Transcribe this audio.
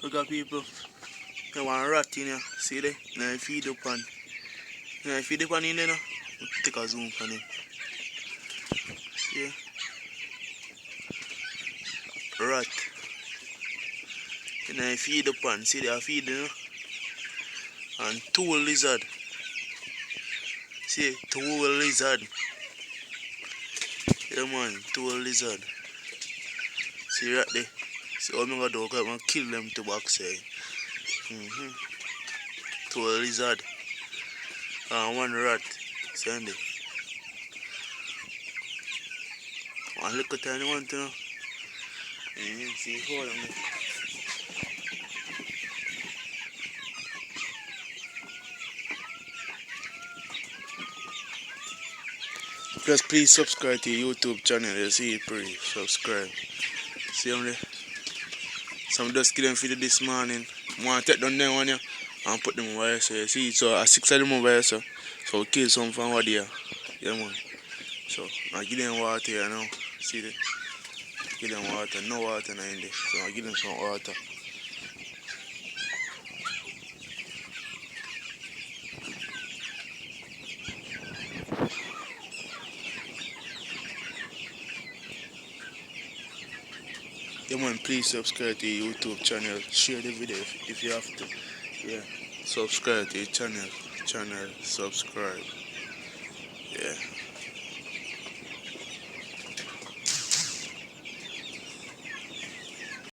Look at people. They want rat in here. See there? Now feed up on. Now feed up on in there now. Take a zoom on him. See? Rat. Now feed up on. See they are feeding, you know? And two lizard. See, two lizard. Yeah man, two lizard. See rat there. See how I'm gonna do, I'm gonna kill them to back side. Two lizard. And one rat. See there. One little tiny one too. See how them there. Just please subscribe to your YouTube channel. You see it, please subscribe. See them there? Some just kill them feed this morning. I want to take down them one here and put them over here. So you see, so 6 of them over here. So we kill some from over there. Yeah man. So I give them water here now. See that? Give them water. No water now in there. So I give them some water. Yeah man, please subscribe to your YouTube channel. Share the video if you have to. Yeah. Subscribe to your channel. Subscribe. Yeah.